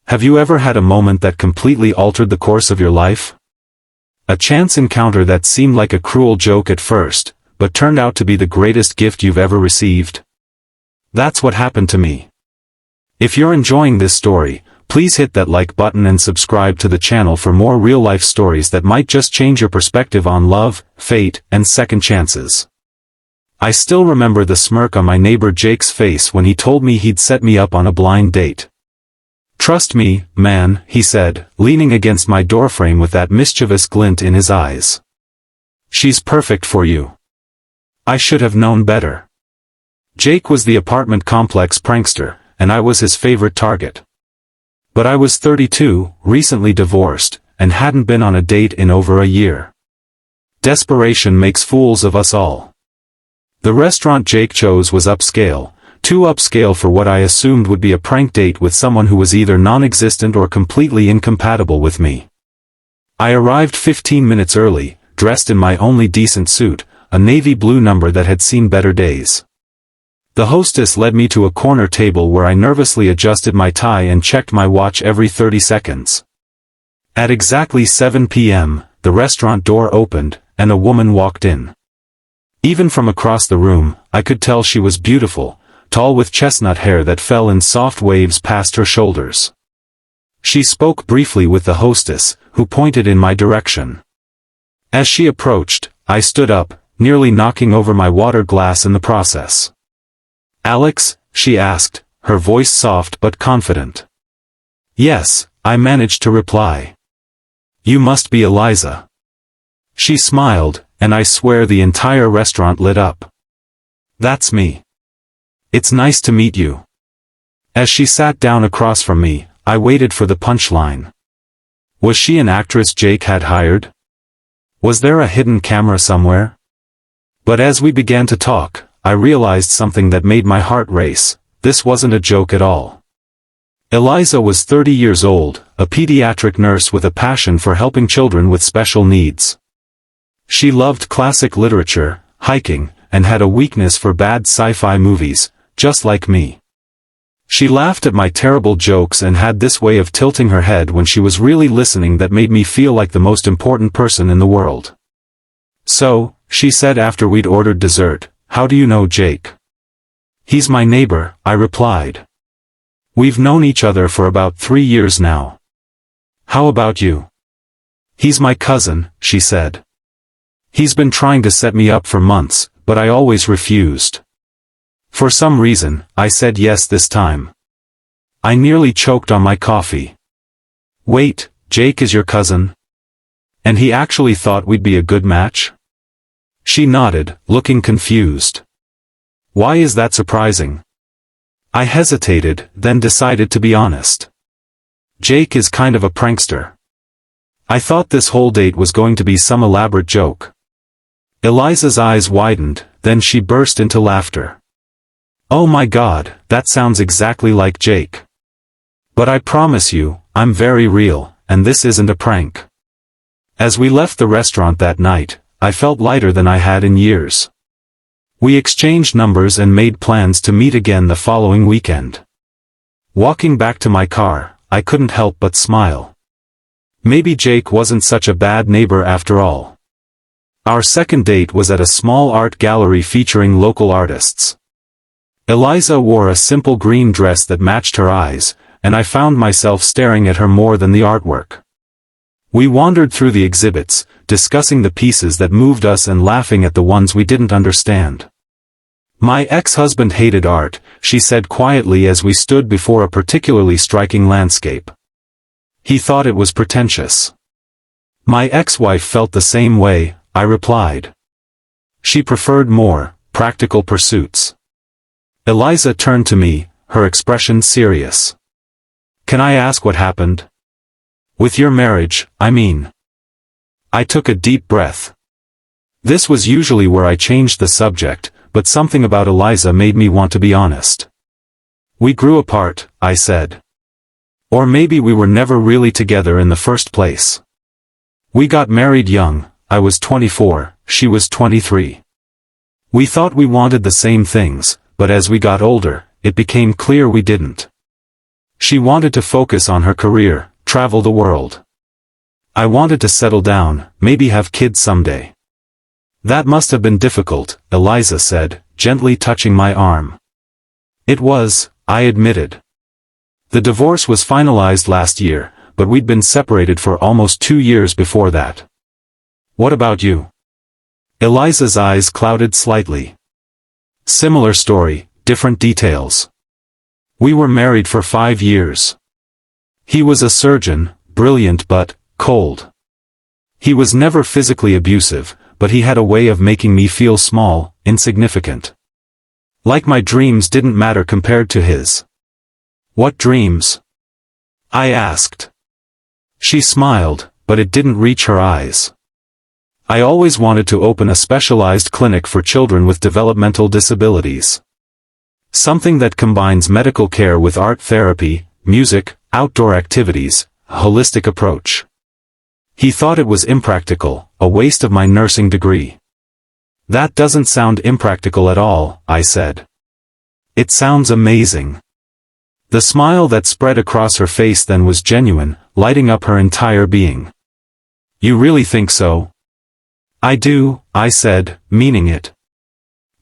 Have you ever had a moment that completely altered the course of your life? A chance encounter that seemed like a cruel joke at first, but turned out to be the greatest gift you've ever received? That's what happened to me. If you're enjoying this story, please hit that like button and subscribe to the channel for more real-life stories that might just change your perspective on love, fate, and second chances. I still remember the smirk on my neighbor Jake's face when he told me he'd set me up on a blind date. "Trust me, man," he said, leaning against my doorframe with that mischievous glint in his eyes. "She's perfect for you." I should have known better. Jake was the apartment complex prankster, and I was his favorite target. But I was 32, recently divorced, and hadn't been on a date in over a year. Desperation makes fools of us all. The restaurant Jake chose was upscale, too upscale for what I assumed would be a prank date with someone who was either non-existent or completely incompatible with me. I arrived 15 minutes early, dressed in my only decent suit, a navy blue number that had seen better days. The hostess led me to a corner table where I nervously adjusted my tie and checked my watch every 30 seconds. At exactly 7 p.m., the restaurant door opened, and a woman walked in. Even from across the room, I could tell she was beautiful, tall with chestnut hair that fell in soft waves past her shoulders. She spoke briefly with the hostess, who pointed in my direction. As she approached, I stood up, nearly knocking over my water glass in the process. "Alex?" she asked, her voice soft but confident. "Yes," I managed to reply. "You must be Eliza." She smiled, and I swear the entire restaurant lit up. "That's me. It's nice to meet you." As she sat down across from me, I waited for the punchline. Was she an actress Jake had hired? Was there a hidden camera somewhere? But as we began to talk, I realized something that made my heart race. This wasn't a joke at all. Eliza was 30 years old, a pediatric nurse with a passion for helping children with special needs. She loved classic literature, hiking, and had a weakness for bad sci-fi movies, just like me. She laughed at my terrible jokes and had this way of tilting her head when she was really listening that made me feel like the most important person in the world. "So," she said after we'd ordered dessert, "how do you know Jake?" "He's my neighbor," I replied. "We've known each other for about 3 years now." "How about you?" "He's my cousin," she said. "He's been trying to set me up for months, but I always refused. For some reason, I said yes this time." I nearly choked on my coffee. "Wait, Jake is your cousin? And he actually thought we'd be a good match?" She nodded, looking confused. "Why is that surprising?" I hesitated, then decided to be honest. "Jake is kind of a prankster." I thought this whole date was going to be some elaborate joke. Eliza's eyes widened, then she burst into laughter. "Oh my God, that sounds exactly like Jake. But I promise you, I'm very real, and this isn't a prank." As we left the restaurant that night, I felt lighter than I had in years. We exchanged numbers and made plans to meet again the following weekend. Walking back to my car, I couldn't help but smile. Maybe Jake wasn't such a bad neighbor after all. Our second date was at a small art gallery featuring local artists. Eliza wore a simple green dress that matched her eyes, and I found myself staring at her more than the artwork. We wandered through the exhibits, discussing the pieces that moved us and laughing at the ones we didn't understand. "My ex-husband hated art," she said quietly as we stood before a particularly striking landscape. "He thought it was pretentious." "My ex-wife felt the same way," I replied. "She preferred more practical pursuits." Eliza turned to me, her expression serious. "Can I ask what happened? With your marriage, I mean." I took a deep breath. This was usually where I changed the subject, but something about Eliza made me want to be honest. "We grew apart," I said. "Or maybe we were never really together in the first place. We got married young, I was 24, she was 23. We thought we wanted the same things, but as we got older, it became clear we didn't. She wanted to focus on her career, travel the world. I wanted to settle down, maybe have kids someday. That must have been difficult, Eliza said, gently touching my arm. It was, I admitted. The divorce was finalized last year, but we'd been separated for almost 2 years before that. What about you? Eliza's eyes clouded slightly. Similar story, different details. We were married for 5 years. He was a surgeon, brilliant but cold. He was never physically abusive, but he had a way of making me feel small, insignificant. Like my dreams didn't matter compared to his. What dreams? I asked. She smiled, but it didn't reach her eyes. I always wanted to open a specialized clinic for children with developmental disabilities. Something that combines medical care with art therapy, music, outdoor activities, a holistic approach. He thought it was impractical, a waste of my nursing degree. That doesn't sound impractical at all, I said. It sounds amazing. The smile that spread across her face then was genuine, lighting up her entire being. You really think so? I do, I said, meaning it.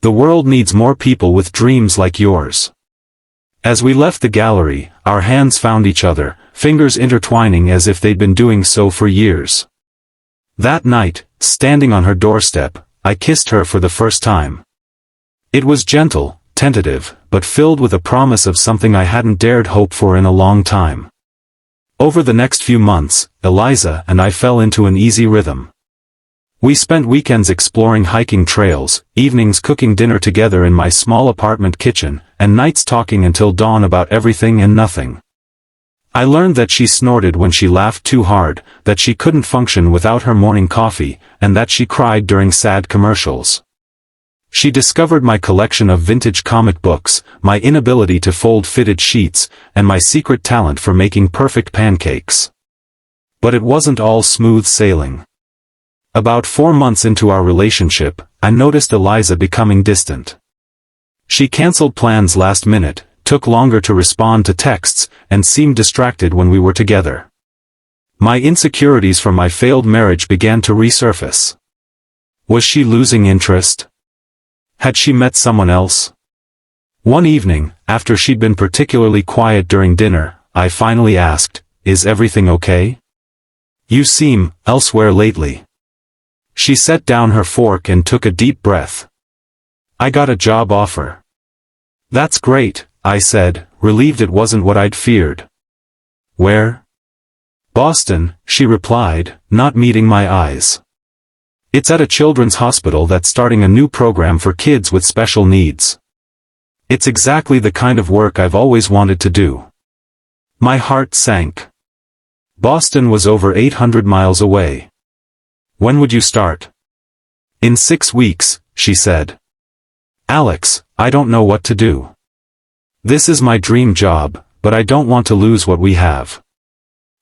The world needs more people with dreams like yours. As we left the gallery, our hands found each other, fingers intertwining as if they'd been doing so for years. That night, standing on her doorstep, I kissed her for the first time. It was gentle, tentative, but filled with a promise of something I hadn't dared hope for in a long time. Over the next few months, Eliza and I fell into an easy rhythm. We spent weekends exploring hiking trails, evenings cooking dinner together in my small apartment kitchen, and nights talking until dawn about everything and nothing. I learned that she snorted when she laughed too hard, that she couldn't function without her morning coffee, and that she cried during sad commercials. She discovered my collection of vintage comic books, my inability to fold fitted sheets, and my secret talent for making perfect pancakes. But it wasn't all smooth sailing. About 4 months into our relationship, I noticed Eliza becoming distant. She canceled plans last minute, took longer to respond to texts, and seemed distracted when we were together. My insecurities from my failed marriage began to resurface. Was she losing interest? Had she met someone else? One evening, after she'd been particularly quiet during dinner, I finally asked, "Is everything okay? You seem elsewhere lately." She set down her fork and took a deep breath. "I got a job offer." "That's great," I said, relieved it wasn't what I'd feared. "Where?" "Boston," she replied, not meeting my eyes. "It's at a children's hospital that's starting a new program for kids with special needs. It's exactly the kind of work I've always wanted to do." My heart sank. Boston was over 800 miles away. "When would you start?" "In 6 weeks," she said. "Alex, I don't know what to do. This is my dream job, but I don't want to lose what we have.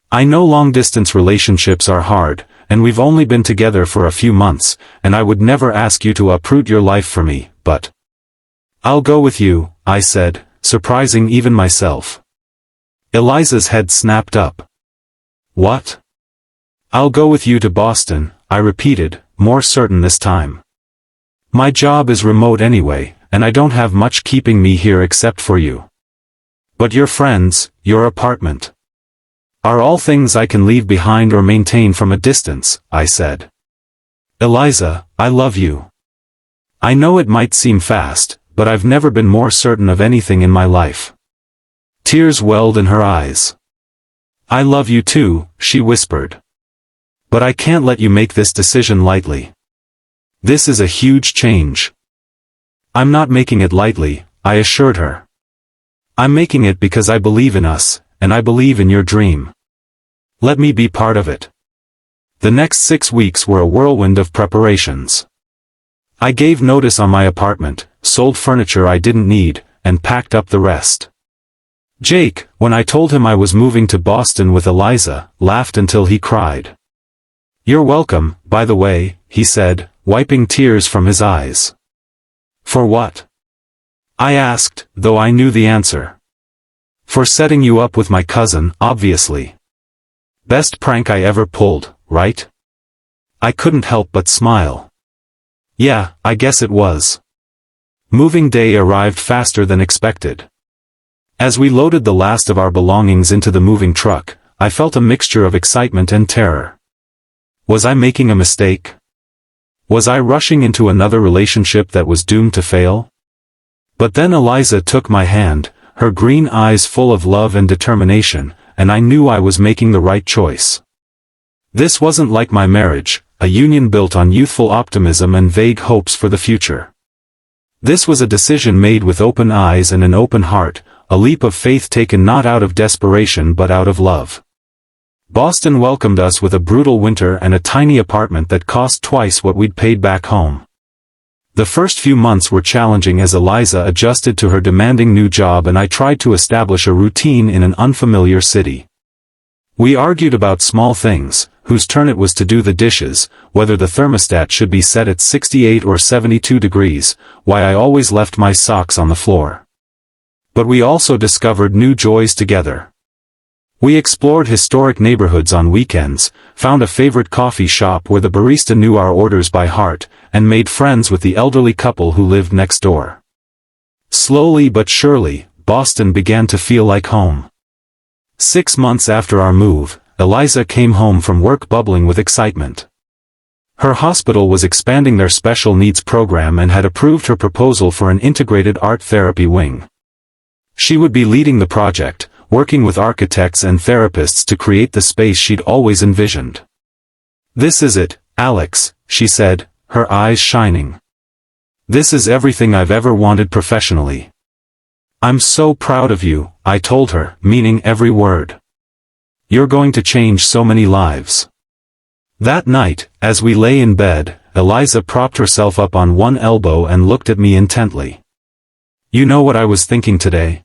I know long-distance relationships are hard, and we've only been together for a few months, and I would never ask you to uproot your life for me, but..." "I'll go with you," I said, surprising even myself. Eliza's head snapped up. "What?" "I'll go with you to Boston," I repeated, more certain this time. "My job is remote anyway, and I don't have much keeping me here except for you. But your friends, your apartment, are all things I can leave behind or maintain from a distance," I said. "Eliza, I love you. I know it might seem fast, but I've never been more certain of anything in my life." Tears welled in her eyes. "I love you too," she whispered. "But I can't let you make this decision lightly. This is a huge change." "I'm not making it lightly," I assured her. "I'm making it because I believe in us, and I believe in your dream. Let me be part of it." The next 6 weeks were a whirlwind of preparations. I gave notice on my apartment, sold furniture I didn't need, and packed up the rest. Jake, when I told him I was moving to Boston with Eliza, laughed until he cried. "You're welcome, by the way," he said, wiping tears from his eyes. "For what?" I asked, though I knew the answer. For setting you up with my cousin, obviously. Best prank I ever pulled, right? I couldn't help but smile. Yeah, I guess it was. Moving day arrived faster than expected. As we loaded the last of our belongings into the moving truck, I felt a mixture of excitement and terror. Was I making a mistake? Was I rushing into another relationship that was doomed to fail? But then Eliza took my hand, her green eyes full of love and determination, and I knew I was making the right choice. This wasn't like my marriage, a union built on youthful optimism and vague hopes for the future. This was a decision made with open eyes and an open heart, a leap of faith taken not out of desperation but out of love. Boston welcomed us with a brutal winter and a tiny apartment that cost twice what we'd paid back home. The first few months were challenging as Eliza adjusted to her demanding new job and I tried to establish a routine in an unfamiliar city. We argued about small things, whose turn it was to do the dishes, whether the thermostat should be set at 68 or 72 degrees, why I always left my socks on the floor. But we also discovered new joys together. We explored historic neighborhoods on weekends, found a favorite coffee shop where the barista knew our orders by heart, and made friends with the elderly couple who lived next door. Slowly but surely, Boston began to feel like home. 6 months after our move, Eliza came home from work bubbling with excitement. Her hospital was expanding their special needs program and had approved her proposal for an integrated art therapy wing. She would be leading the project, working with architects and therapists to create the space she'd always envisioned. "This is it, Alex," she said, her eyes shining. "This is everything I've ever wanted professionally." "I'm so proud of you," I told her, meaning every word. "You're going to change so many lives." That night, as we lay in bed, Eliza propped herself up on one elbow and looked at me intently. "You know what I was thinking today?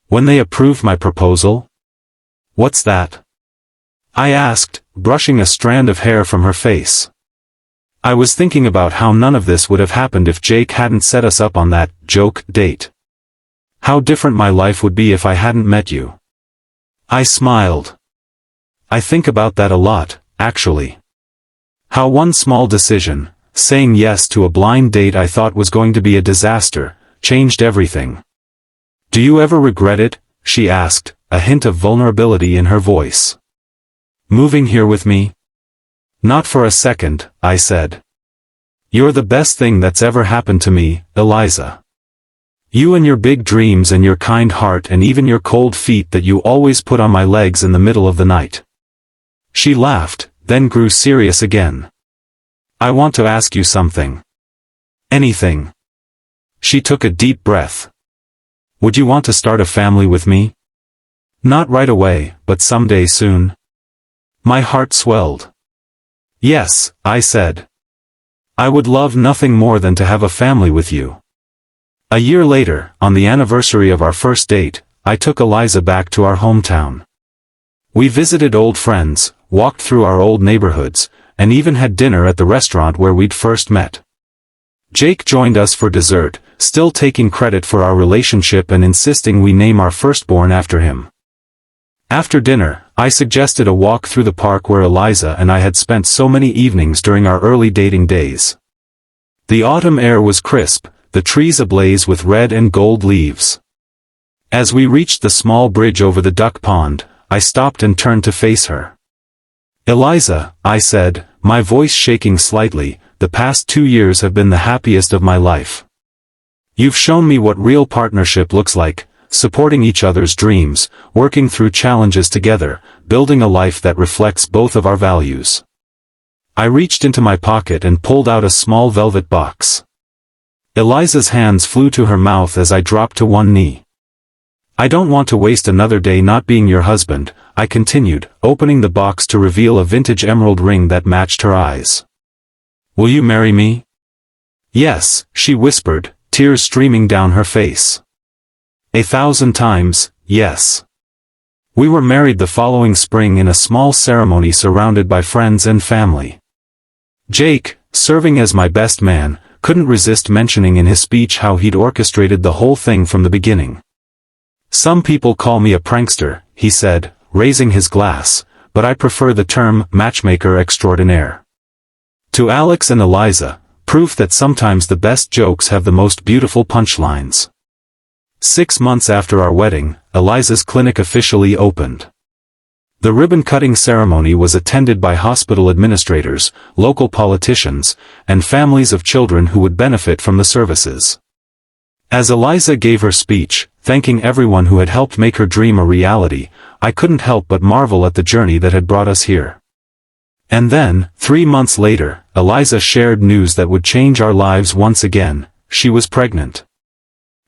When they approved my proposal?" "What's that?" I asked, brushing a strand of hair from her face. "I was thinking about how none of this would have happened if Jake hadn't set us up on that joke date. How different my life would be if I hadn't met you." I smiled. "I think about that a lot, actually. How one small decision, saying yes to a blind date I thought was going to be a disaster, changed everything." "Do you ever regret it?" she asked, a hint of vulnerability in her voice. "Moving here with me?" "Not for a second," I said. "You're the best thing that's ever happened to me, Eliza. You and your big dreams and your kind heart and even your cold feet that you always put on my legs in the middle of the night." She laughed, then grew serious again. "I want to ask you something." "Anything." She took a deep breath. "Would you want to start a family with me?" "Not right away, but someday soon." My heart swelled. "Yes," I said. "I would love nothing more than to have a family with you." A year later, on the anniversary of our first date, I took Eliza back to our hometown. We visited old friends, walked through our old neighborhoods, and even had dinner at the restaurant where we'd first met. Jake joined us for dessert, still taking credit for our relationship and insisting we name our firstborn after him. After dinner, I suggested a walk through the park where Eliza and I had spent so many evenings during our early dating days. The autumn air was crisp, the trees ablaze with red and gold leaves. As we reached the small bridge over the duck pond, I stopped and turned to face her. "Eliza," I said, my voice shaking slightly, "the past 2 years have been the happiest of my life. You've shown me what real partnership looks like, supporting each other's dreams, working through challenges together, building a life that reflects both of our values." I reached into my pocket and pulled out a small velvet box. Eliza's hands flew to her mouth as I dropped to one knee. "I don't want to waste another day not being your husband," I continued, opening the box to reveal a vintage emerald ring that matched her eyes. "Will you marry me?" "Yes," she whispered, tears streaming down her face. 1,000 times, yes. We were married the following spring in a small ceremony surrounded by friends and family. Jake, serving as my best man, couldn't resist mentioning in his speech how he'd orchestrated the whole thing from the beginning. Some people call me a prankster, he said, raising his glass, but I prefer the term matchmaker extraordinaire. To Alex and Eliza, proof that sometimes the best jokes have the most beautiful punchlines. 6 months after our wedding, Eliza's clinic officially opened. The ribbon-cutting ceremony was attended by hospital administrators, local politicians, and families of children who would benefit from the services. As Eliza gave her speech, thanking everyone who had helped make her dream a reality, I couldn't help but marvel at the journey that had brought us here. And then, 3 months later, Eliza shared news that would change our lives once again: she was pregnant.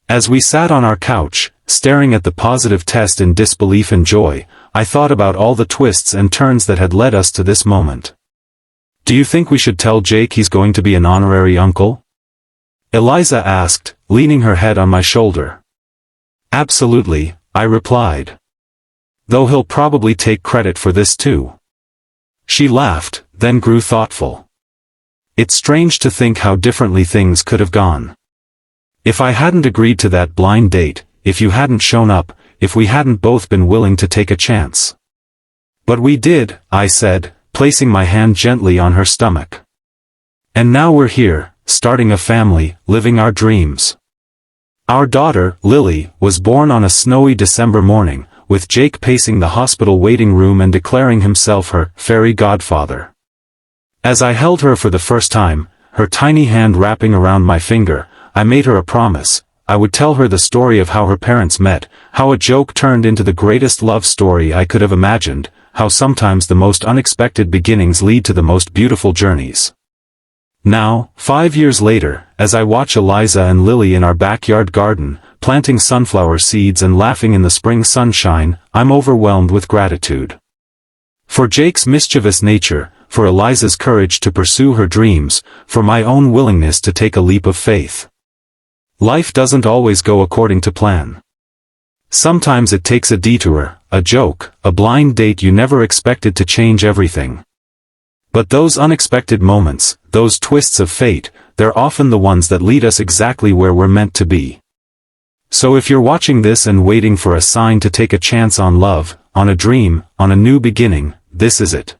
As we sat on our couch, staring at the positive test in disbelief and joy, I thought about all the twists and turns that had led us to this moment. Do you think we should tell Jake he's going to be an honorary uncle? Eliza asked, leaning her head on my shoulder. Absolutely, I replied. Though he'll probably take credit for this too. She laughed, then grew thoughtful. It's strange to think how differently things could have gone. If I hadn't agreed to that blind date, if you hadn't shown up, if we hadn't both been willing to take a chance. But we did, I said, placing my hand gently on her stomach. And now we're here, starting a family, living our dreams. Our daughter, Lily, was born on a snowy December morning, with Jake pacing the hospital waiting room and declaring himself her fairy godfather. As I held her for the first time, her tiny hand wrapping around my finger, I made her a promise. I would tell her the story of how her parents met, how a joke turned into the greatest love story I could have imagined, how sometimes the most unexpected beginnings lead to the most beautiful journeys. Now, 5 years later, as I watch Eliza and Lily in our backyard garden, planting sunflower seeds and laughing in the spring sunshine, I'm overwhelmed with gratitude. For Jake's mischievous nature, for Eliza's courage to pursue her dreams, for my own willingness to take a leap of faith. Life doesn't always go according to plan. Sometimes it takes a detour, a joke, a blind date you never expected to change everything. But those unexpected moments, those twists of fate, they're often the ones that lead us exactly where we're meant to be. So if you're watching this and waiting for a sign to take a chance on love, on a dream, on a new beginning, this is it.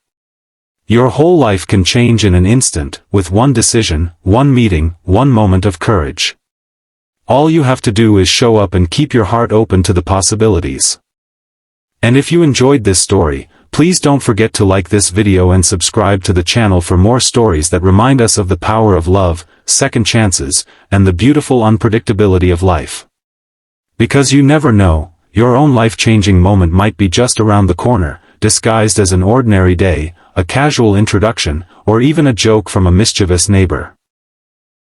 Your whole life can change in an instant, with one decision, one meeting, one moment of courage. All you have to do is show up and keep your heart open to the possibilities. And if you enjoyed this story, please don't forget to like this video and subscribe to the channel for more stories that remind us of the power of love, second chances, and the beautiful unpredictability of life. Because you never know, your own life-changing moment might be just around the corner, disguised as an ordinary day, a casual introduction, or even a joke from a mischievous neighbor.